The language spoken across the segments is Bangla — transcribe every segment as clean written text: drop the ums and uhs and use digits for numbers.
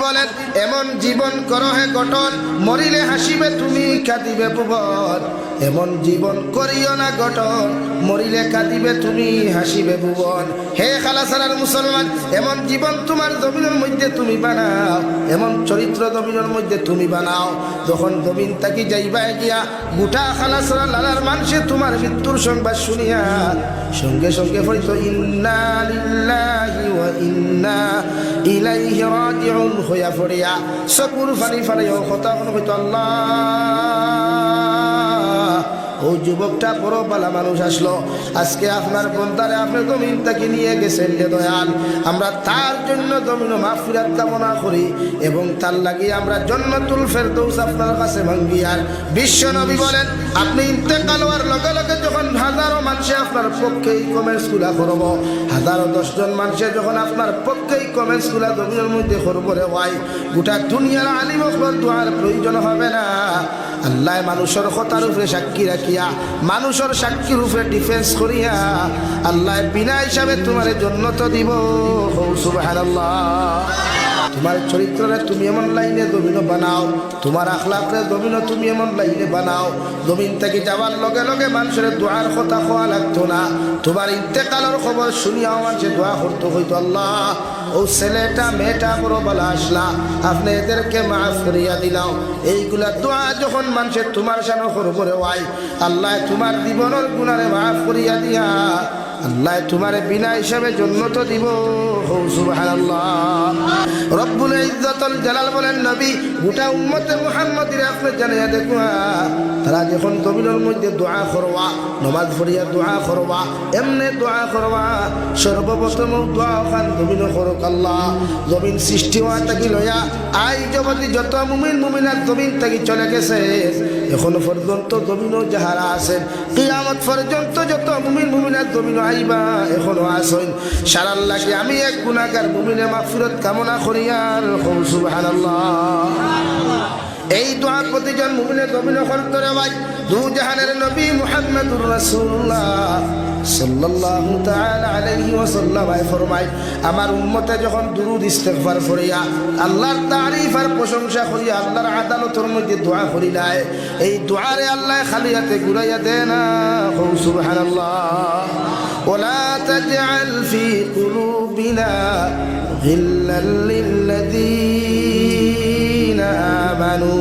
বলেন এমন জীবন করো হে গঠন মরিলে হাসিবে তুমি কাঁদিবে ভুবন এমন জীবন করিও না গঠন মরিলে কাঁদিবে তুমি হাসিবে ভুবন হে খালাসারার মুসলমান এমন জীবন তোমার জমিনের মধ্যে তুমি বানাও এমন চরিত্র জমিনের মধ্যে তুমি বানাও যখন জমিন তাকি যাইবা গিয়া গোটা খালাসারা লালার মানুষে তোমার মৃত্যুর সংবাদ শুনিয়া সঙ্গে সঙ্গে হয়তো ইন্না লিল্লাহি ওয়া ইন্না ইলাইহি রাজিউন হইয়া পড়িয়া চকুর ফানি ফালাইও কথা হয়তো আল্লাহ ও যুবকটা বড় বালা মানুষ আসলো আজকে আপনার বন্দারে আপনি জমিন থেকে নিয়ে গেছেন রে দয়াল আমরা তার জন্য জমিন মাগফিরাত কামনা করি এবং তার লাগি আমরা জান্নাতুল ফেরদৌস আপনার কাছে মাঙ্গি আর বিশ্ব নবী বলেন আপনি ইন্তেকাল হওয়ার লগে লগে যখন হাজারো মানুষ আপনার পক্ষে এই কমেন্টস গুলা করব হাজারো 10 জন মানুষ যখন আপনার পক্ষে এই কমেন্টস গুলা জমিনের মধ্যে করব রে ভাই গোটা দুনিয়ার আলিম ওয়াক্তর দুয়ার প্রয়োজন হবে না আল্লাহ মানুষের কথার উপরে সাক্ষী রাখিয়া মানুষের সাক্ষীর উপরে ডিফেন্স করিয়া আল্লাহ বিনা হিসাবে তোমার জান্নাত দিব সুবহানাল্লাহ তোমার চরিত্রে তুমি এমন লাইনে জমিন বানাও তোমার আখলাকে জমিন তুমি এমন লাইনে বানাও জমিন থেকে যাওয়ার লগে লগে মানুষের দোয়ার কথা খাওয়া লাগতো না তোমার ইন্তেকালের খবর শুনিয়া মানুষের দোয়া করতে হইতো আল্লাহ ও ছেলেটা মেয়েটা বড় বলা আসলা আপনি এদেরকে মাফ করিয়া দিলাম এইগুলা দোয়া যখন মানুষের তোমার সামনে করবরে ওয়াই আল্লাহ তোমার জীবনের গুনারে মাফ করিয়া দিয়া আল্লাহ তোমারে বিনা হিসাবে জান্নাত দিব সুবহানাল্লাহ রব্বুল ইজ্জতুল জালাল বলেন নবী গোটা উম্মতে মুহাম্মাদের আপনি জানিয়া দেখুন তারা যখন জমিনের মধ্যে দোয়া করবা নামাজ পড়িয়া দোয়া করবা এমনি দোয়া করবা সর্বপ্রথম দোয়া খান জমিন করুক আল্লাহ জমিন সৃষ্টি হওয়া থাকি লইয়া আই জগতি যত মুমিন মুমিনাত জমিন থেকে চলে গেছে এখনো পর্যন্ত জমিনও যাহারা আছেন কিয়ামত পর্যন্ত যত মুমিন মুমিনাত জমিন আইবা এখনো আসেন সারার লাগে আমি এক গুনাহগার মুমিনে মাগফিরাত কামনা করি আর সুবহানাল্লাহ এই দোয়া প্রতিজন মুমিনের জমিনে করতে রে ভাই দু জাহানের নবী মুহাম্মদুর রাসূলুল্লাহ সাল্লাল্লাহু তাআলা আলাইহি ওয়াসাল্লাম ফরমায় আমার উম্মতে যখন দুরূদ ইস্তিগফার করিয়া আল্লাহর তারিফ আর প্রশংসা করিয়া আল্লাহর আদালতের মধ্যে দোয়া করিলায় এই দোয়ারে আল্লাহ খালি হাতে ঘুরাইয়া দেয় না সুবহানাল্লাহ ওয়ালা তাজআল ফি কুলুবিনা গিল্লাল লিল্লাযীনা আমানু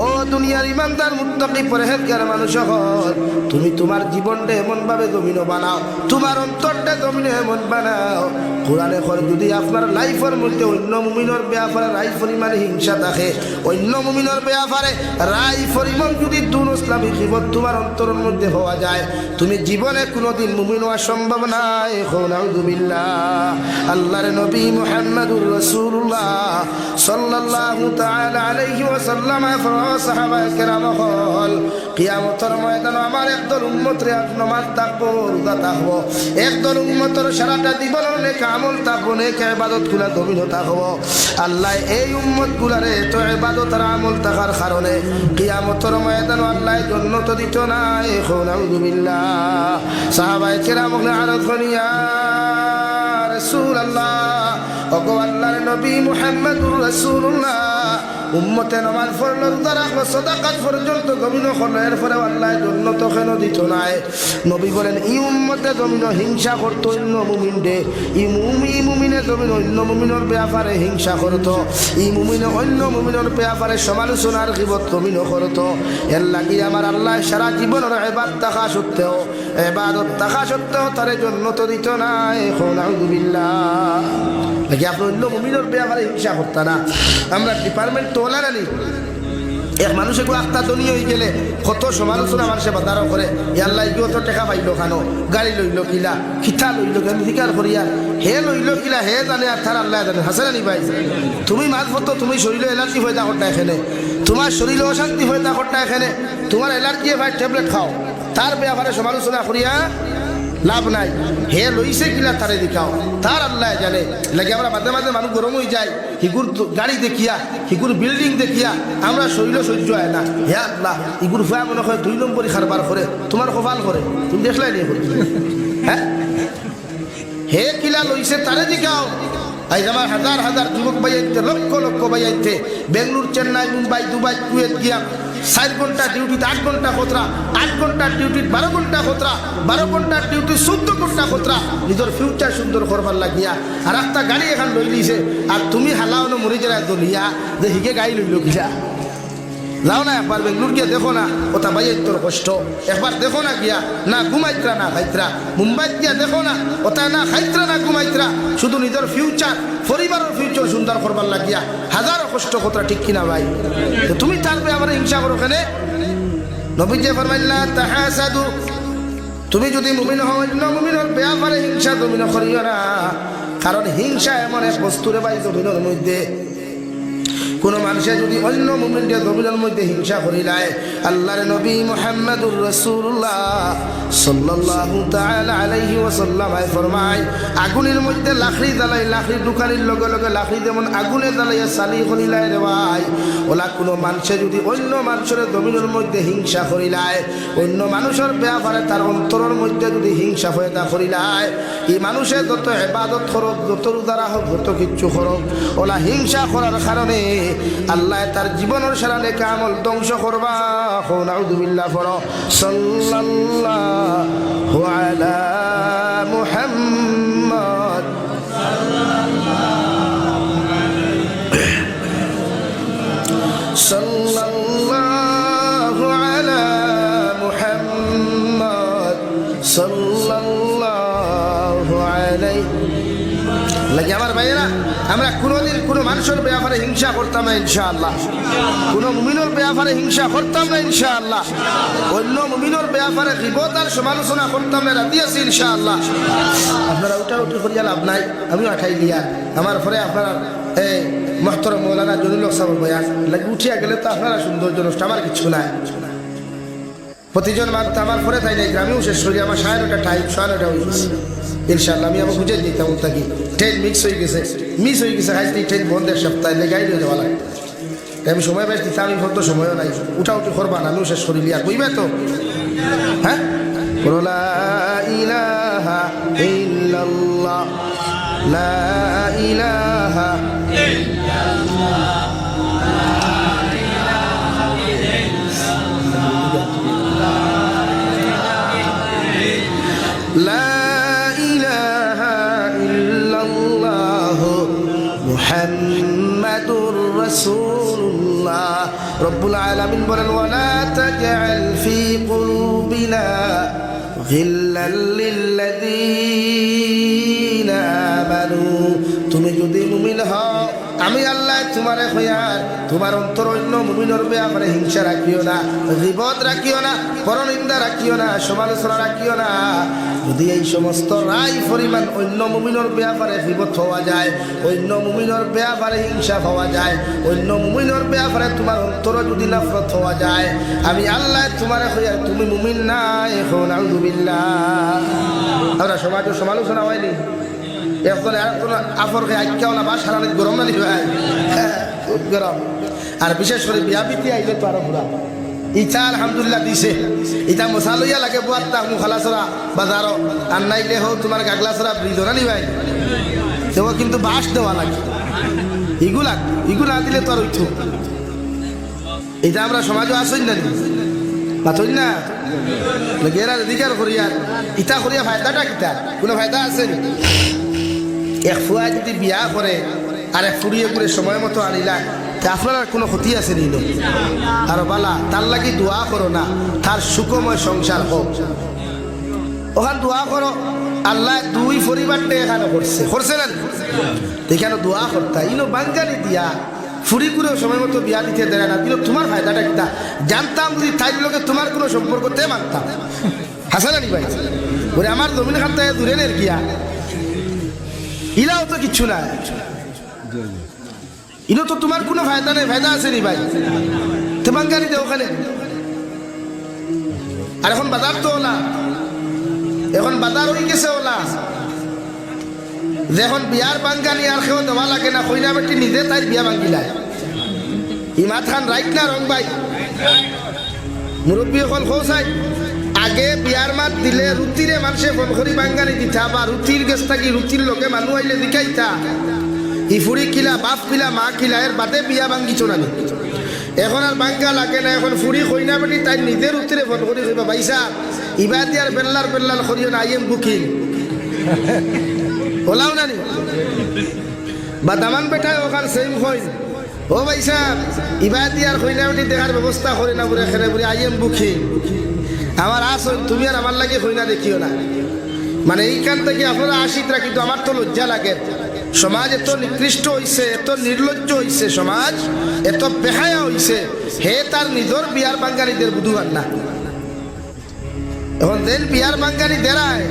ও দুনিয়ার ইমানদার মুত্তাকি পরহেজগার মানুষ হল তুমি তোমার জীবনটা এমন ভাবে জমিন বানাও তোমার অন্তরটা জমিন এমন বানাও কোরআনে কর যদি আপনার লাইফের মধ্যে অন্য মুমিনের ব্যাপারে রাই পরিমাণে হিংসা থাকে অন্য মুমিনের ব্যাপারে রাই পরিমাণ যদি দুন ইসলামী জীবন তোমার অন্তরের মধ্যে হওয়া যায় তুমি জীবনে কোনোদিন মুমিন হওয়া সম্ভব নাই নাউযুবিল্লাহ আল্লাহর নবী মুহাম্মদুর রাসূলুল্লাহ সাল্লাল্লাহু তাআলা আলাইহি ওয়াসাল্লাম সাহাবায়ে কেরাম হল কিয়ামতের ময়দানে আমার একদল উম্মত রে নামাজ থাকবো রোজা থাকবো একদল উম্মতের সারাটা জীবন নেক আমল থাকবো নেক ইবাদত গুলা জমিন থাকবো আল্লাহ এই উম্মত গুলারে তো ইবাদত আর আমল থাকার কারণে কিয়ামতের ময়দানে আল্লাহ জান্নাত দিত না নাউযুবিল্লাহ সাহাবায়ে কেরাম আরজ করিয়া রাসূলুল্লাহ ওগো আল্লাহর নবী মুহাম্মদুর রাসূলুল্লাহ উম্মতে নামাজ পড়লো রোজা রাখলো সাদাকাত পর্যন্ত জমিন হলো এরপরে আল্লাহ জান্নাত কেন দিত নাই নবী বলেন এই উম্মতে জমিন হিংসা করতো অন্য মুমিনদের এই মুমিনে জমিন অন্য মুমিনের ব্যাপারে হিংসা করতো এই মুমিনে অন্য মুমিনের ব্যাপারে সমালোচনার গীবত জমিন করতো এর লাগি আমার আল্লাহ সারা জীবনের ইবাদত থাকা সত্ত্বেও তারে জান্নাত দিত নাই নাউযুবিল্লাহ লাগি আপনি অন্য মুমিনের ব্যাপারে হিংসা করতা না আমরা ডিপার্টমেন্ট তোলা নানি এক মানুষ একটু আত্মা ধনী হয়ে গেলে কত সমালোচনা মানুষের বাধারও করে আল্লাহ কেউ তো টেকা পাইল খানো গাড়ি লইল কিলা খিতা লইল স্বীকার করিয়া হে লইল কিলা হে জানে আর তার আল্লাহ জানে হাসে নি ভাই তুমি মাঝ পত্র তুমি শরীরে এলার্জি হয়ে থাকো না এখানে তোমার শরীরে অশান্তি হয়ে থাকো না এখানে তোমার এলার্জি ভাই ট্যাবলেট খাও তার ব্যাপারে সমালোচনা করিয়া লাভ নাই হে লইছে কিলা তারে দেখাও তার আল্লাহ জানে লাগে আমরা মাঝে মাঝে মানুষ গরম হয়ে যায় হিগুর গাড়ি দেখিয়া হিগুর বিল্ডিং দেখিয়া আমরা শরীর সহ্য হয় না হে আল্লাহ ইগুর ভয়া মনে হয় 2 নম্বরই খারবার করে তোমার কপাল করে তুমি দেখলাই নি হ্যাঁ হে কিলা লইছে তারে দেখাও আজ আমার হাজার হাজার যুবক ভাইয়াইতে লক্ষ লক্ষ ভাইয়াইতে বেঙ্গলুর, চেন্নাই, মুম্বাই, দুবাই, কুয়েত গিয়া 4 ঘন্টা ডিউটিতে 8 ঘন্টা খতরা, 8 ঘন্টা ডিউটি 12 ঘন্টা খতরা, 12 ঘন্টা ডিউটি 14 ঘন্টা খতরা, নিজের ফিউচার সুন্দর করবার লাগিয়া আর একটা গাড়ি এখন লই লিছে। আর তুমি হালাওনো মরি যারা দলিয়া যে হিগে গাড়ি লইল গিয়া যাও না একবার বেঙ্গলুর গিয়া দেখো না ওটা ভাইয়ের তোর কষ্ট, একবার দেখো না গিয়া না ঘুমাইত্রা না খাইত্রা, মুম্বাই গিয়া দেখো না ওটা না খাইত্রা না ঘুমাইত্রা, শুধু নিজের ফিউচার পরিবারের ফিউচার সুন্দর করবার লাগিয়া হাজারো কষ্ট কথা, ঠিক কিনা ভাই? তো তুমি থাকবে আমার হিংসা করো কেন? নবীজি ফরমাইলা তাহাসাদু, তুমি যদি মুমিন হও অন্য মুমিনের ব্যাপারে হিংসা তুমি না করিও না, কারণ হিংসা এমন এক বস্তুরে ভাই জমিনের মধ্যে কোন মানুষে যদি অন্য মুমিনদের জমিনের মধ্যে হিংসা করিলায়, আল্লাহর নবী মুহাম্মদুর রাসূলুল্লাহ সাল্লাল্লাহু তাআলা আলাইহি ওয়াসাল্লাম ফরমায় আগুনের মধ্যে লাকড়ি জ্বালাই, লাকড়ি দোকানের লগে লগে লাকড়ি যেমন আগুনে জ্বালাইয়া সালি করিলায় রে ভাই, ওলা কোনো মানুষে যদি অন্য মানুষের জমিনের মধ্যে হিংসা করিলায়, অন্য মানুষের ব্যাপারে তার অন্তরের মধ্যে যদি হিংসা পয়দা করিলায়, এই মানুষের যত ইবাদত করক, যত রোজা হোক, যত কিচ্ছু করক, ওলা হিংসা করার কারণে আল্লাহ তার জীবনের সারা নেক আমল ধ্বংস করবা। নাউযুবিল্লাহ পড়ো সাল্লাল্লাহু আলা মুহাম্মদ সাল্লাল্লাহু আলা মুহাম্মদ সাল্লাল্লাহু আলাইহি লাগে। আমার ভাইয়েরা, আমরা কোনোদিন কোনো মানুষের ব্যাপারে হিংসা করতাম না ইনশাআল্লাহ, কোনো মুমিনের ব্যাপারে হিংসা করতাম না ইনশাআল্লাহ, অন্য মুমিনের ব্যাপারে গীবত আর সমালোচনা করতাম না, রাজি আছি ইনশাআল্লাহ। আপনারা উঠা উঠি করিয়া লাভ নাই, আমিও আঠাই দিয়া আমার পরে আপনারা এই মহতরম মৌলানা জলিল হক সাহেব বয়ান লাগে উঠিয়া গেলে তো আপনারা সৌন্দর্য নষ্ট, আমার কিছু নাই। প্রতিজন মানুষ আমার পরে তাই নাই, গ্রামেও শেষ করি আমার 9:30 টাইম 9:30 হয়ে গেছে ইনশাআল্লাহ। আমি আমার বুঝে দিতাম থাকি ট্রেন মিস হয়ে গেছে হাইতে ট্রেন বন্ধ এক সপ্তাহে লেগাই দিয়ে যাওয়া লাগে। আমি সময় পাইছি আমি কত সময়ও নাই, উঠা উঠি করবা না, আমিও শেষ করিলি আর বুঝবে তো। হ্যাঁ, লা ইলাহা ইল্লাল্লাহ, লা ইলাহা ইল্লাল্লাহ, লা ইলাহা ইল্লাল্লাহ মুহাম্মাদুর রাসূলুল্লাহ। রব্বুল আলামিন বলেন ওয়ালা তাজআল ফি কুলুবিনা গিল্লাল লিল্লাযীনা আমানু, তুমি যদি মুমিন হও আমি আল্লাহ তোমারে হইয়ার তোমার অন্তর অন্য মুমিনের ব্যাপারে হিংসা রাখিও না, গীবত রাখিও না, পরনিন্দা রাখিও না, সমালোচনা রাখিও না। যদি এই সমস্ত রায় পরিমাণ অন্য মুমিনের ব্যাপারে গীবত হওয়া যায়, অন্য মুমিনের ব্যাপারে হিংসা হওয়া যায়, অন্য মুমিনের ব্যাপারে তোমার অন্তর যদি নফরত হওয়া যায়, আমি আল্লাহ তোমারে হইয়ার তুমি মুমিন না। এখন আউযুবিল্লাহ। আমরা সমাজে সমালোচনা হয়নি, এখন আফরকে আজকেও না বা সারা গরম না নিবে খুব গরম। আর বিশেষ করে বিয়া পিতি আইলে তো আরো পুরা ইচ্ছা আলহামদুলিল্লাহ দিছে, ইটা মশা লইয়া লাগে বুয়ার তাক মুখালা চড়া বাজারও আর নাইলে হোক তোমার গাগলা চড়া ব্রিজরা নিবাই, তো কিন্তু বাস দেওয়া লাগে, ইগুলা দিলে তো আর উঠু। এটা আমরা সমাজও আসই না পাতই না গেরা দিকার করিয়া ইটা করিয়া ফায়দাটা কিতা, কোনো ফায়দা আছে নি? এক ফুয়া যদি বিয়া করে আর এক ফুরিয়ে করে সময় মতো আনিলা, আপনার আর কোনো ক্ষতি আছে নিল? আর বালা তার লাগি দোয়া করো না, তার সুখময় সংসার হোক, ওখান দোয়া করো। আল্লাহ দুই পরিবারটা এখানে করছে না, এখানে দোয়া করতা ইনো বাঙ্গালি দিয়া ফুরি করেও সময় মতো বিয়া দিতে দেয় না, কিন্তু তোমার ফায়দাটা কিতা জানতাম, যদি তাই লোকে তোমার কোনো সম্পর্কতে মানতাম। হাসান আলী ভাই বলে আমার জমিন খান থেকে দূরে নের গিয়া ইলাও তো কিচ্ছু না, ইনো তো তোমার কোনো ফায়দা নেই, ফায়দা আছে নি ভাই? তো বাঙ্গালি দে ওখানে। আর এখন বাজার তো ওলা, এখন বাজার হয়ে গেছে ওলা, যখন বিয়ার বাঙ্গালি আর কেউ দেওয়া লাগে না, কইনা বেটি নিজে তাই বিয়া বাঙ্গিলায়। ইমাত খান রাইট না রং ভাই? মুরব্বী এখন খোঁচাই আগে বিয়ার মাত দিলে রুটিরে মানুষে ফোন করি বাঙ্গালি দিতা, বা রুটির গেছ থাকি রুটির লোকে মানুষ আইলে দিকাইতা, ই ফুড়ি কিলা বাপ কিলা মা কিলা এর বাদে বিয়া ভাঙ্গিছ না এখন আর বাঙ্গা লাগে না এখন ফুড়ি কইনা বেটি তাই নিজের উত্তরে ফোন করি কইবা ভাইসা ইবা দিয়ার বেল্লার করিও না আই এম বুকিং ওলাও না নি বা দামান বেটায় ওখান সেম কইন ও ভাইসা ইবা দিয়ার কইনা বেটি দেখার ব্যবস্থা করে না বলে খেলে বলে আই এম বুকিং আমার আসল তুমি আর আমার লাগে কইনা দেখিও না মানে এইখান থেকে আপনারা আশিকরা কিন্তু আমার তো লজ্জা লাগে সমাজ এত নিকৃষ্ট হইছে এত নির্লজ্জ হইছে সমাজ এত বেহায়া হইছে হে তার নিজের বিয়ার বাঙ্গালীদের বুধুয়ার না এখন দেন বিয়ার বাঙ্গালী দেরায়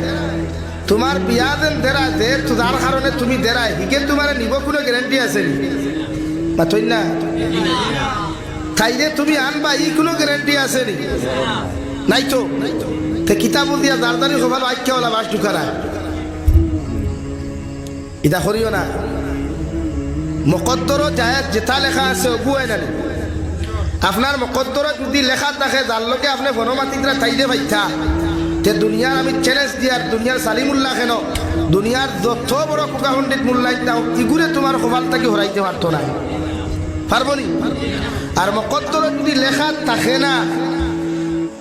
তোমার বিয়া দেন দেরায় দে যার কারণে তুমি দেরায় হিকে তোমার নিব কোনো গ্যারান্টি আছে নি পাতই না তাইলে তুমি আনবা ই কোনো গ্যারান্টি আছে নি নাই তো কিতাব দিয়া দারদারি সবাই আখ্যাওয়ালা বাস ঢুকারা এটা করিও না মকদ্দরও জায়েজ যেটা লেখা আছে অগুয়াই না আপনার মকদ্দরও যদি লেখা থাকে যার লোকে আপনি বনমাতিকরা তাইলে ভাইতা তে দুনিয়ার আমি চ্যালেঞ্জ দিয়ার দুনিয়ার সালিমুল্লাহ কেন দুনিয়ার যত বড় কোকা পণ্ডিত মূল্যায়িত ইগুরে তোমার কপাল থেকে হরাইতে পারতো না পারবো নি আর মকদ্দরও যদি লেখা থাকে না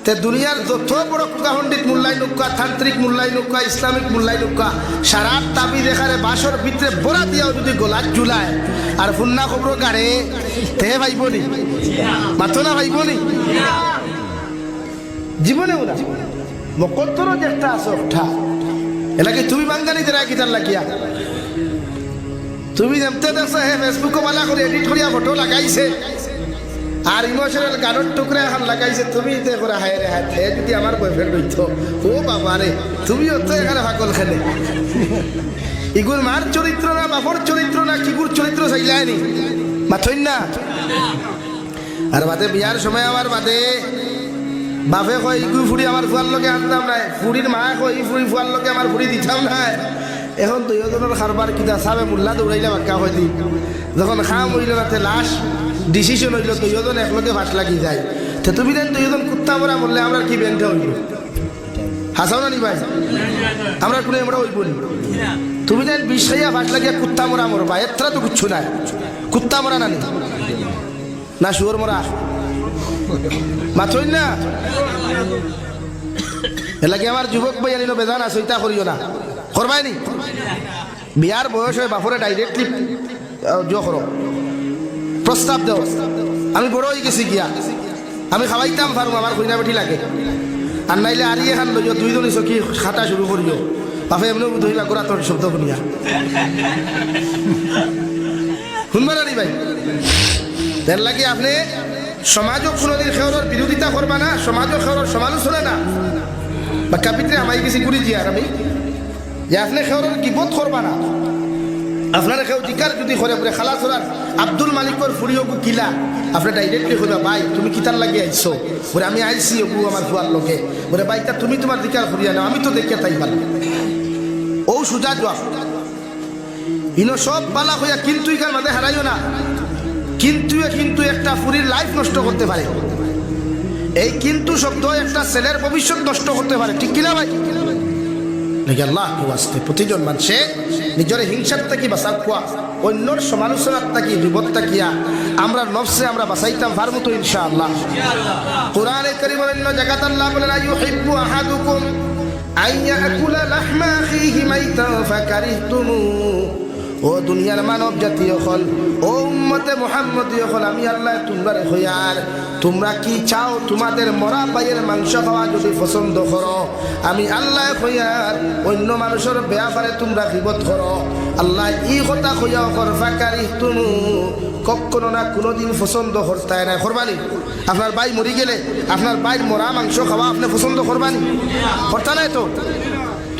তে দুনিয়ার যত বড় কোকা পণ্ডিত মূল্যায় নুকা তান্ত্রিক মূল্যায় নুকা ইসলামিক মূল্যায় নুকা সারা তাবি দেখারে বাসর ভিতরে বড়া দিয়াও যদি গোলাপ ঝুলায় আর ফুন্না খবর গাড়ে তে ভাইব নি মাথো না ভাইব নি জীবনেও না মকদ্দরও যে একটা আছে ওঠা এলাকে তুমি বাঙ্গালি দেরা কিতার লাগিয়া তুমি যেমতে দেখছো হে ফেসবুকে বালা করে এডিট করিয়া ফটো লাগাইছে আর ইমোশনাল গানের টুকরা এখন লাগাইছে তুমি করে হায় রে হায় হে যদি আমার বয়ফ্রেন্ড হইতো ও বাবা রে তুমিও তো এখানে পাগল খেলে ইগুর মার চরিত্র না বাপর চরিত্র না কিগুর চরিত্র চাইলানি মাথইন না আর বাদে বিয়ার সময় আমার বাদে বাপে কয় ইগু ফুড়ি আমার ফুয়ার লোকে আনতাম নাই ফুড়ির মা কয় ই ফুড়ি ফুয়ার লোকে আমার ফুড়ি দিতাম নাই এখন দুইজনের খারবার কিতা সাবে মোল্লা দৌড়াইলে বাক্কা হয়ে দিই যখন খাম হইল না লাশ ডিসিশন হইল দুইজন একলগে ফাঁস লাগি যায় তো তুমি দেন দুইজন কুত্তা মরা বললে আমরা কি ব্যাংকটা হইব হাসাও না নি ভাই আমরা কোনো আমরা হইব নি তুমি দেন বিষাইয়া ফাঁস লাগিয়া কুত্তা মরা মরবা এত্রা তো কিচ্ছু নাই কুত্তা মরা না নি না শুয়োর মরা মাথই না এলাকি আমার যুবক ভাই আনিল বেজান আছে ইতা করিও না করবাই নি বিয়ার বয়স হয়ে বাপরে ডাইরেক্টলি জো করো প্রস্তাব দেও আমি বড় হয়ে গেছি গিয়া আমি খাওয়াইতাম পারবো আমার কইনা বেটি লাগে আর নাইলে আর ইয়ে খান লইও দুইজনই চকি খাটা শুরু করিও বাপে এমনি ধরিবা গোড়া তোর শব্দ শুনিয়া শুনবা না নি ভাই তার লাগে আপনি সমাজও কোনোদিন খেওয়ার বিরোধিতা করবা না সমাজও খেওয়ার সমালোচনা না বা কাপিত্রে আমায় গেছি ঘুরি দিয়ে আর আমি যে আপনি খেওয়ার গিবত করবা না আপনারা কেউ জিকার যদি করে বলে খালা চোরার আব্দুল মালিকর ফুরিও কিলা আপনি ডাইরেক্টলি কইবা ভাই তুমি কিতার লাগিয়ে আইছো বলে আমি আইসি ওগু আমার ফুয়ার লোকে বলে ভাই তা তুমি তোমার জিকার ফুরিয়া নাও আমি তো দেখিয়া তাই ভালো ও সুজা জবাব ইনো সব বালা হইয়া কিন্তু ইকার মাঝে হারাইও না কিন্তু একটা ফুরির লাইফ নষ্ট করতে পারে এই কিন্তু শব্দ একটা ছেলের ভবিষ্যৎ নষ্ট করতে পারে ঠিক কিনা ভাই নাকি আল্লাহ আসতে প্রতিজন মানুষে নিজের হিংসার থেকে বাঁচা খোয়া অন্যর সমালোচনার থাকি বিপদ থাকিয়া আমরা নফসে আমরা বাঁচাইতাম পারবো তো ইনশাআল্লাহ কোরআনে কারীমের অন্য জায়গাতে আল্লাহ বলেন আইয়ুহিব্বু আহাদুকুম আইয়াকুলা লাহমা আখিহি মাইতান ফাকারিহতুমু ও দুনিয়ার মানব জাতীয় হল ও উম্মতে মুহাম্মদীয় হল আমি আল্লাহ তোমরা হইয়ার তোমরা কি চাও তোমাদের মরা ভাইয়ের মাংস খাওয়া যদি পছন্দ করো আমি আল্লাহ হইয়ার অন্য মানুষের ব্যাপারে তোমরা গীবত করো আল্লাহ ই কথা হইয়া কর ফাকারি তুমি কখনো না কোনোদিন পছন্দ করতে না করবানি আপনার ভাই মরি গেলে আপনার ভাইয়ের মরা মাংস খাওয়া আপনি পছন্দ করবানি করতে নাই তো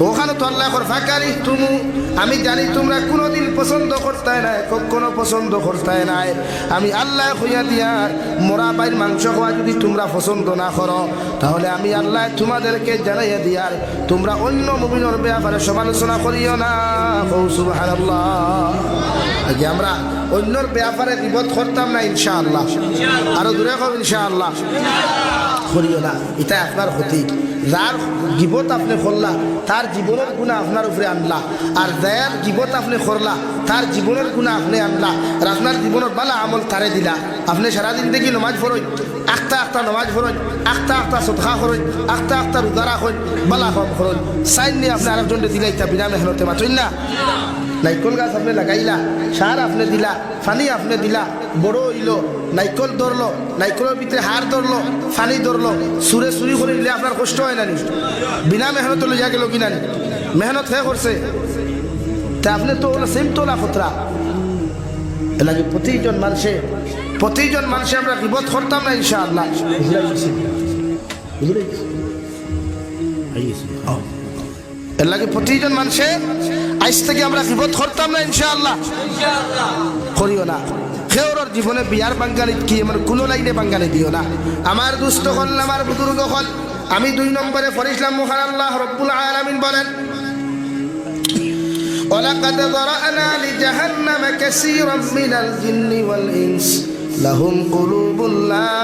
ওখানে তো আল্লাহ ফাঁকারি তুমি আমি জানি তোমরা কোনোদিন পছন্দ করতে নাই কখনো পছন্দ করতে নাই আমি আল্লাহ হইয়া দিয়ার মোরা বাইর মাংস খাওয়া যদি তোমরা পছন্দ না করো তাহলে আমি আল্লাহ তোমাদেরকে জানাইয়া দিয়ার তোমরা অন্য মুমিনের ব্যাপারে সমালোচনা করিও না সুবহানাল্লাহ আগে আমরা অন্যর ব্যাপারে বিপদ করতাম না ইনশাআল্লাহ আরো দূরে কব ইনশাআল্লাহ করিও না এটা আপনার ক্ষতি যার গিবত আপনি করলা তার জীবনের গুণা আপনার উপরে আনলা, আর যার গিবত আপনি করলা তার জীবনের গুণা আপনি আনলা, আর আপনার জীবনের বালা আমল তারে দিলা। আপনি সারাদিন দেখি নমাজ পড়েন, আখতা নমাজ পড়েন, আখতা সদকা করেন, আখতা রোজা রাখেন, বালা কম করেন, সাইন নিয়ে আপনি আরেকজনকে দিলা, ইটা বিনা মেহনতে মাত্রই না। নাইকল গাছ আপনি লাগাইলা, সার আপনি দিলা, ফানি আপনি দিলা, বড় হইল, নাইকল ধরলো, নাইকলের ভিতরে হার ধরলো, ফানি ধরলো, সুরে চুরি করে দিলে আপনার কষ্ট হয় না নি? বিনা মেহনত লইয়া গেল কিনা নি? মেহনত হে করছে, তা আপনি তো সেম তোলা খতরা। এলাকি প্রতিজন মানুষে আমরা বিপদ করতাম না ইনশাআল্লাহ। এর লাগে প্রতিজন মানুষে আজ থেকে আমরা বিপদ করতাম না ইনশাআল্লাহ, করিও না। খেওর জীবনে বিয়ার বাঙ্গালি কি আমার কোনো লাইনে বাঙ্গালি দিও না। আমার দুস্থ হল, আমার বুজুর্গ হল, আমি 2 নম্বরে পড়িছিলাম মহান আল্লাহ রব্বুল আলামিন বলেন, ওয়ালাকাদ যারানা লিজাহান্নাম কাসীরাম মিনাল জিন্নি ওয়াল ইনস লাহুম কুলুবুন লা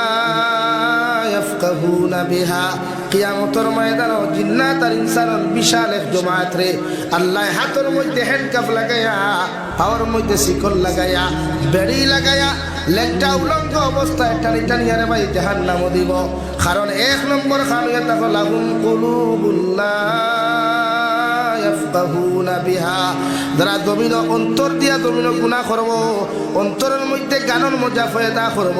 ইয়াফকাহুনা বিহা। কিয়ামতের ময়দানে জিন্নাত আর ইনসানের বিশাল এক জমায়েত রে আল্লাহ হাতের মধ্যে হ্যান্ডকাফ লাগাইয়া, পাওয়ার মধ্যে শিকল লাগাইয়া, বেড়ি লাগাইয়া, লেগটা উলঙ্গ অবস্থায় টানি টানি আরে ভাই জাহান্নামে দিব। কারণ 1 নম্বর খামিয়া তাকো লাহুম কুলুবুন লা ইয়াফকাহুনা বিহা। যারা জমিন অন্তর দিয়া জমিন গুনাহ করব, অন্তরের মধ্যে গানের মজা ফয়দা করব,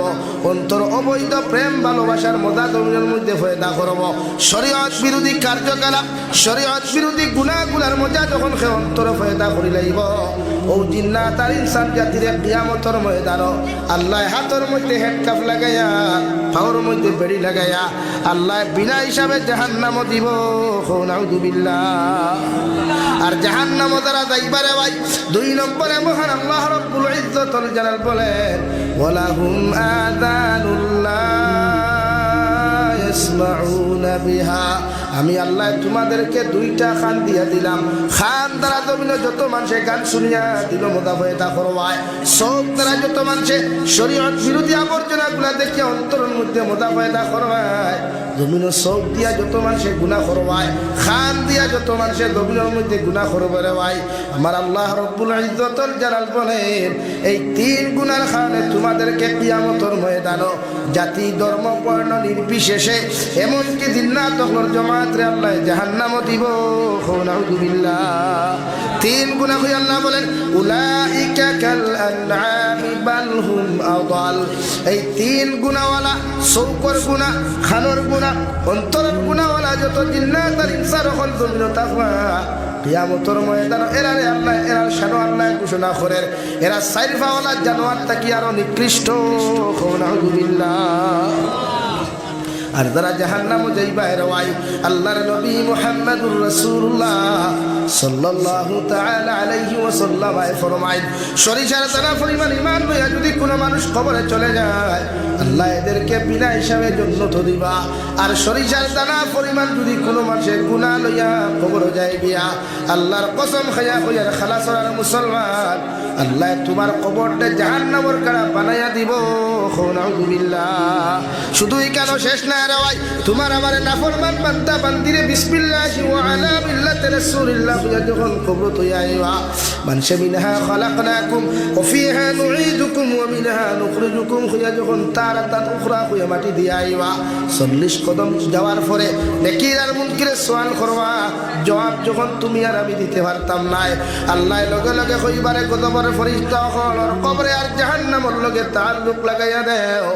অন্তর অবৈধ প্রেম ভালোবাসার মজা জমিনের মধ্যে ফয়দা করব, শরীয়ত বিরোধী কার্যকলাপ, শরীয়ত বিরোধী গুনাহগুলোর মজা যখন সে অন্তর ফয়দা করি লাইব, ও জিন্নাত আর ইনসান জাতিরে কিয়ামতের ময়দান আল্লাহ হাতের মধ্যে হ্যান্ডকাফ লাগাইয়া, পাওয়ার মধ্যে বেড়ি লাগাইয়া আল্লাহ বিনা হিসাবে জাহান্নাম দিব। নাউযুবিল্লাহ। আর জাহান্নাম যারা যাইবারে ভাই 2 নম্বরে মহান আল্লাহ রব্বুল ইজ্জতুল জালাল বলেন, ওয়ালাহুম আযানুল লা ইয়াসমাউনা বিহা। আমি আল্লাহ তোমাদেরকে 2টা খান দিয়া দিলাম, খান দ্বারা জমিনে যত মানুষে গান শুনিয়া দিল মোদাফয়তা করবায়, সব দ্বারা যত মানুষে শরীয়ত বিরোধী আবর্জনা গুলা দেখে অন্তরের মধ্যে মোদাফয়তা করবায়, জমিনের সব দিয়া যত মানুষে গুনাহ করবায়, খান দিয়া যত মানুষে জমিনের মধ্যে গুনাহ করবে রে ভাই, আমার আল্লাহ রব্বুল ইজ্জতুল জালাল বলেন, এই 3 গুনার কারণে তোমাদেরকে কিয়ামতের ময়দানে জাতি ধর্ম বর্ণ নির্বিশেষে এমনকি জিন্নাত তখন জমায়েত রে আল্লাহ জাহান্নামে দিব। নাউযুবিল্লাহ। 3 গুনাহ হই আল্লাহ বলেন, উলাইকা কাল আনআমি বাল হুম আদাল। এই 3 গুনাহওয়ালা, চৌকর গুনাহ, খানোর গুনাহ, অন্তরের গুনাহওয়ালা যত জিন্নাত আর ইনসান হল জমিনে থাকবা, কিয়ামতের ময়দানে এরারে আল্লাহ এরার শানো আল্লাহ ঘোষণা করেন, এরা সাইরফাওয়ালা জানোয়ার থাকি আরো নিকৃষ্ট। নাউযুবিল্লাহ। আর যারা জাহান্নামে যাইবা এরা ভাই আল্লাহর নবী মুহাম্মদুর রাসূলুল্লাহ সাল্লাল্লাহু তাআলা আলাইহি ওয়াসাল্লাম ফরমায়, সরিষার দানা পরিমাণ ঈমান লইয়া যদি কোনো মানুষ কবরে চলে যায়, আল্লাহ এদেরকে বিনা হিসাবে জান্নাত দিবা। আর সরিষার দানা পরিমাণ যদি কোনো মানুষের গুনাহ লইয়া কবরে যায় গিয়া, আল্লাহর কসম খায়া কইয়া খালাসর মুসলমান, আল্লাহ তোমার কবরটা জাহান্নামের কারা বানাইয়া দিব। নাউযুবিল্লাহ। শুধুই কেন শেষ না রে ভাই, তোমার আমার নাফরমান বান্দা বান্দিরে বিসমিল্লাহি ওয়া আলা মিল্লাতি রাসূলিল্লাহ যখন কবর তৈয়া আইবা, মানশা মিনহা খালাকনাকুম ওয়া ফিহা নুঈদুকুম ওয়া মিনহা নুখরিজুকুম খুয়া যখন তারাতান উখরা খুয়া মাটি দিয়া আইবা, 40 কদম যাওয়ার পরে নেকির আর মুনকিরের সওয়াল করবা, জবাব যখন তুমি আর আমি দিতে পারতাম না, আল্লাহ লগে লগে কইবারে কদমের ফেরেশতা হল আর কবরে আর জাহান্নামের লগে তাআল্লুক লাগাইয়া দেও।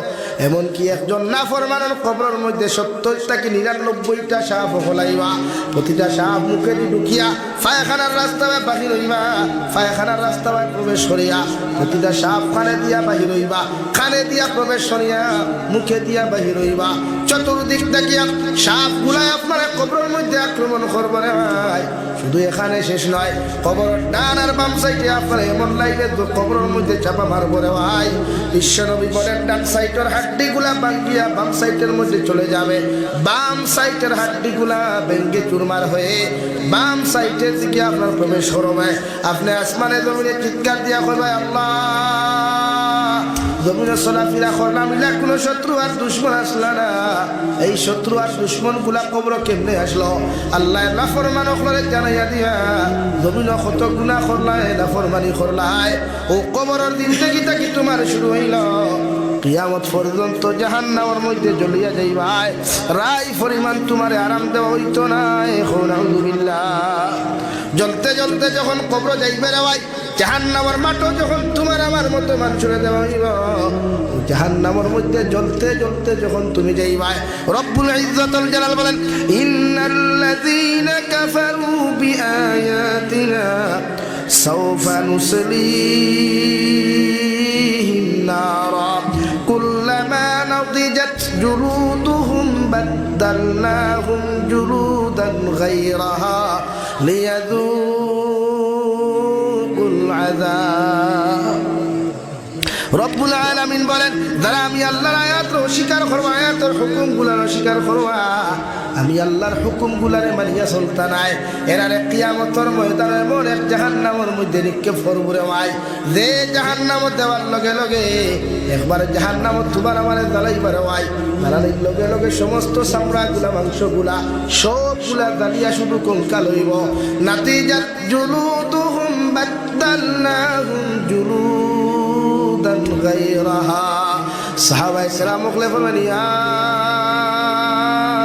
এমন কি একজন নাফরমানের কবরের মধ্যে 70টা কি 99টা সাপ হলাইবা, প্রতিটা সাপ মুখে ঢুকিয়া পায়খানার রাস্তায় বাহির হইবা, পায়খানার রাস্তায় প্রবেশ করিয়া প্রতিটা সাপ কানে দিয়া বাহির হইবা, কানে দিয়া প্রবেশ করিয়া মুখে দিয়া বাহির হইবা, চতুর্দিক দেখিয়া সাপ গুলাই আপনার কবরের মধ্যে আক্রমণ করবে রে ভাই। শুধু এখানে শেষ নয়, কবরের ডান আর বাম সাইডে আপনার এমন লাইনে কবরের মধ্যে চাপা মারবো রে ভাই। বিশ্বনবী বলেন, ডান সাইডের হাড্ডিগুলা ভাঙ্গিয়া বাম সাইডের মধ্যে চলে যাবে, বাম সাইডের হাড্ডিগুলা ভেঙ্গে চুরমার হয়ে বাম সাইডের দিকে আপনার প্রবেশ করবে। আপনি আসমানে জমিনে চিৎকার দিয়া কইবে, আল্লাহ জমিনে চলাফেরা করলাম, ইলা কোনো শত্রু আর দুশ্মন আসলা না। এই শত্রু আর দুশ্মন গুলা কবর কেমনে আসলো? আল্লাহ নাফরমান করে জানাইয়া দিয়া জমিনে কত গুনাহ করলাই, নাফরমানি করলাই, ও কবরের দিন থেকে তাকি তোমার শুরু হইল কিয়ামত পর্যন্ত জাহান্নামের মধ্যে জ্বলিয়া যাইবাই। রাই পরিমাণ তোমারে আরাম দেওয়া হইতো না। আউযুবিল্লাহ। জ্বলতে জ্বলতে যখন কবর যাইবে রে ভাই, জাহান্নামের মাটো যখন তোমার আমার মতো মানুষরে দেওয়া হইব, জাহান্নামের মধ্যে জ্বলতে জ্বলতে যখন তুমি যাইবাই, রব্বুল ইজ্জতুল জালাল বলেন, ইন্নাল্লাযীনা কাফারু বিআয়াতিনা সাওফা নুসলিহিম নারা কুল্লামা নাদিজাত জুলুদুহুম বাদদালনাহুম জুলুদান গায়রাহা লিয়াযুকুল আযাব। রব্বুল আলামিন বলেন, যারা আমি আল্লাহর আয়াত অস্বীকার করবা, আয়াতের হুকুমগুলার অস্বীকার করবা, আমি আল্লাহর হুকুমগুলারে মানিয়া চলতা নাই, এরারে কিয়ামতের ময়দানে এমন এক জাহান্নামের মধ্যে নিক্ষেপ করবরে ভাই, যে জাহান্নামত দেওয়ার লগে লগে একবার জাহান্নামত তোমার আমারে জ্বালাইবারে ভাই, জ্বালানির লগে লগে সমস্ত চামড়াগুলা মাংসগুলা সবগুলা জ্বালিয়া শুধু কঙ্কাল হইব। নাতিজাত জুলুদুহুম বাদদালনাহুম জুলুদান গায়রাহা। সাহাবায়ে কেরাম বলে ইয়া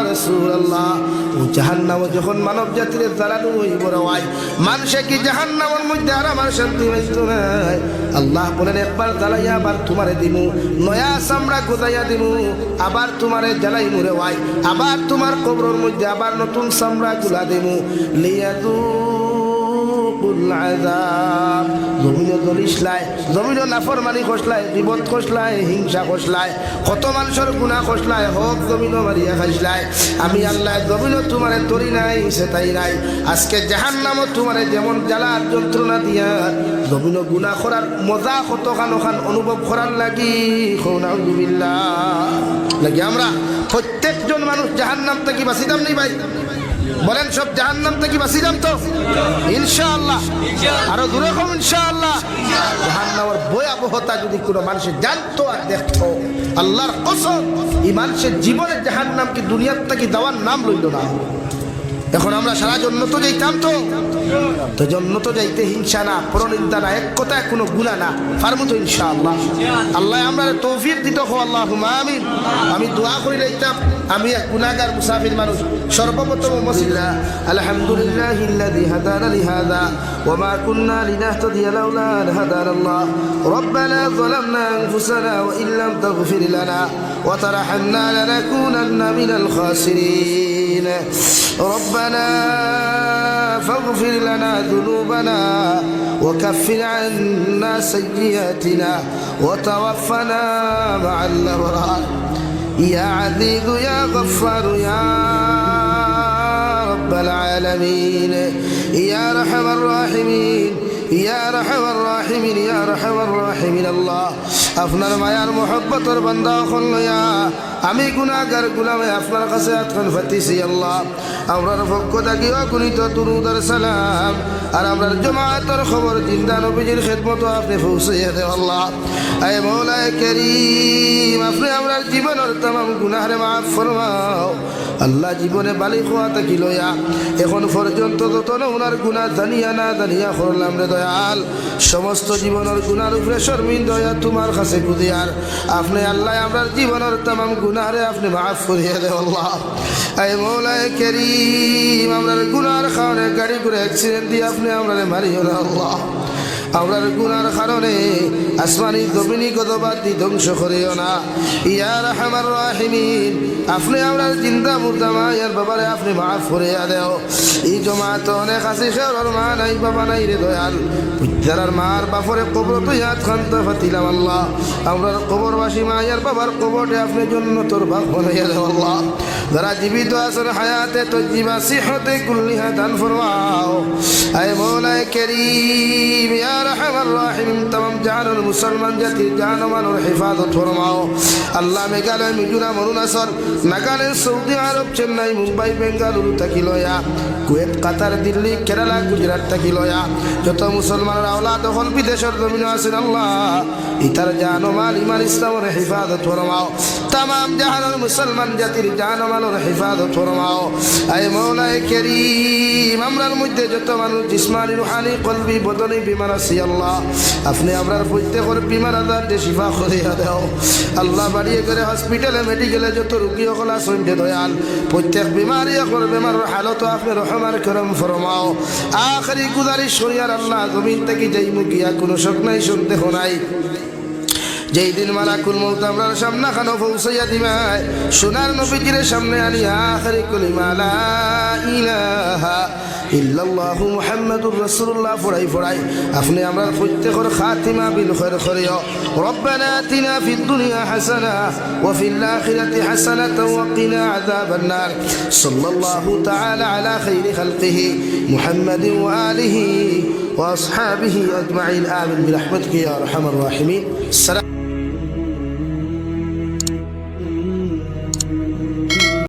রাসূলুল্লাহ, ও জাহান্নামে যখন মানব জাতির জ্বালানো হইব রে ভাই, মানুষে কি জাহান্নামের মধ্যে আর আমার শান্তি হইতো না? আল্লাহ বলেন, একবার জ্বালাইয়া আবার তোমারে দিমু, নয়া চামড়া গোজাইয়া দিমু, আবার তোমারে জ্বালাইমু রে ভাই, আবার তোমার কবরের মধ্যে আবার নতুন চামড়া গুলা দিমু। লিয়াযুকুল আযাব। জমিনে দলিসলাই, জমিনে নাফরমানি খসলাই, বিপদ খসলাই, হিংসা খসলাই, কত মানুষের গুনাহ খসলাই, হক জমিনে মারিয়া খাইসলাই। আমি আল্লাহ জমিনে তোমারে তরি নাই, সেটাই নাই। আজকে জাহান্নামত তোমারে যেমন জ্বালার যন্ত্রণা দিয়া জমিনে গুনাহ করার মজা কতখান ওখান অনুভব করার লাগি, নাউযুবিল্লাহ, লাগি আমরা প্রত্যেকজন মানুষ জাহান্নাম থেকে বাঁচিতাম নি ভাই? বলেন, সব জাহান্নাম থেকে বাঁচিলাম তো ইনশাআল্লাহ? আরো দূরে কম ইনশাআল্লাহ। জাহান্নামের ভয়াবহতা যদি কোনো মানুষের জানতো আর দেখতো, আল্লাহর কসম, এই মানুষের জীবনের জাহান্নামকে দুনিয়ার থেকে দেওয়ার নাম লইল না। এখন আমরা সারা জন্নত যাইতাম তো জন্নত যাইতে হিংসা না, পরনিন্দা না, এক কথায় কোনো গুনাহ না, পারমু তো ইনশাআল্লাহ। আল্লাহ আমরা তৌফিক দিত, হো আল্লাহুম্মা আমিন। আমি দোয়া করি লাইতাম, আমি এক গুনাহগার মুসাফির মানুষ। সর্বপ্রথম মসজিদা আলহামদুলিল্লাহিল্লাযী হাদানা লিহাযা ওয়া মা কুন্না লিনাহতাদিয়া লাউলা আন হাদানাল্লাহ রব্বানা যালামনা আনফুসানা ওয়া ইল্লাম তাগফির লানা ওয়া তারহামনা লানাকুনান্না মিনাল খাসিরিন ربنا فاغفر لنا ذنوبنا وكفر عنا سيئاتنا وتوفنا مع الأبرار يا عزيز يا غفار يا رب العالمين يا أرحم الراحمين يا أرحم الراحمين يا أرحم الراحمين الله আপনার মায়ার মোহব্বতের বান্দা হইয়া আমি গুনাহগার গোলামে আপনার কাছে আতখান ফাতিছি আল্লাহ। আমরার পক্ষ থেকে অগণিত দুরূদ আর সালাম আর আমরার জামাতের খবর জিন্দা নবীজির খেদমত আপনি পৌঁছাইয়া দেও আল্লাহ। আয় মওলায়ে করিম, আপনি আমরার জীবনের तमाम গুনাহরে মাফ ফরমাও আল্লাহ। জীবনে বালিগ হওয়া থেকে লইয়া এখন পর্যন্ত যত ওনার গুনাহ জানিয়া না জানিয়া করলাম রে দয়াল, সমস্ত জীবনের গুনাহর উপরে শর্মিন্দা হইয়া তোমার কাছে খুদিয়ার আপনি আল্লাহ আমরার জীবনের तमाम গুনাহরে আপনি মাফ করিয়া দেও আল্লাহ। আয় মওলায়ে করিম, আমরার গুনাহর কারণে গাড়ি করে অ্যাক্সিডেন্ট দিয়ে আপনি আমরারে মারিও না আল্লাহ। আমরার গুনার কারণে আসমানি জমিনি গদবাদি ধ্বংস করিও না ইয়া রাহমার রাহিমিন। আপনি আমরার জিন্দা মুর্দা মায়ের বাবারে আপনি মাফ করিয়া দেও। এই জমাত অনেক আছে, সেওর মা নাই বাবা নাই রে দয়াল, পুত্রার মার বাপরে কবর তো ইয়াদ খান্ত ফাতিলাম আল্লাহ। আমরার কবরবাসী মায়ের বাবার কবরে আপনি জন্নতর ভাগ বানাইয়া দেও আল্লাহ। যারা জীবিত আছেন হায়াতে তজ্জিবা সিহতে কুল্লিহা দান ফরমাও। আয় মৌলা করিম ইয়া আরহামার রাহিম तमाम জাহানের মুসলমান জাতির জান ও মালের হেফাজত ফরমাও। আল্লাহ মেঘালয়, মিজোরাম, অরুণাচল, নাগাল্যান্ড, সৌদি আরব, চেন্নাই, মুম্বাই, বেঙ্গালুরু থাকি লয়া, কুয়েত, কাতার, দিল্লি, কেরালা, গুজরাট থাকি লয়া যত মুসলমানের আওলাদ হল বিদেশের জমিন আছেন আল্লাহ ইতার জান ও মাল ইমান ইসলামের হেফাজত ফরমাও। तमाम জাহানের মুসলমান জাতির জান ও মালের হেফাজত ফরমাও। আয় মৌলা করিম আমরার মধ্যে যত মানুষ জিসমানি, রুহানি, কলবি, বদনি বিমার আছে আল্লাহ আপনি আমরার প্রত্যেকের বিমার আজার শিফা করিয়া দাও আল্লাহ। বাড়িয়ে করে হসপিটালে মেডিকেলে যত রুগী হল আছেন দয়াল প্রত্যেক বিমারি বেমার হালত আপনি রহমান করম ফরমাও। আখরি গুজারিশ শরিয়ার আল্লাহ জমিন থেকে যাই মুখিয়া কোনো শোক নাই, সন্দেহ নাই। যেই দিন মালাকুল মউত আমরার সামনে খানো পৌঁছাইয়া দিবাই সোনার নবীজির সামনে আনি আখরি কলিমা লা ইলাহা ইল্লাল্লাহু মুহাম্মাদুর রাসূলুল্লাহ ফড়াই ফড়াই আপনি আমরার প্রত্যেকের খাতিমা বিল খায়র করিও। রব্বানা আতিনা ফিদ দুনিয়া হাসানা ওয়া ফিল আখিরাতি হাসানাতাও ওয়া কিনা আযাবান নার। সাল্লাল্লাহু তাআলা আলা খাইরি খালকিহি মুহাম্মাদিন ওয়া আলিহি ওয়া আসহাবিহি আজমাইন। আমিন বিরহমাতিকা ইয়া আরহামার রাহিমিন।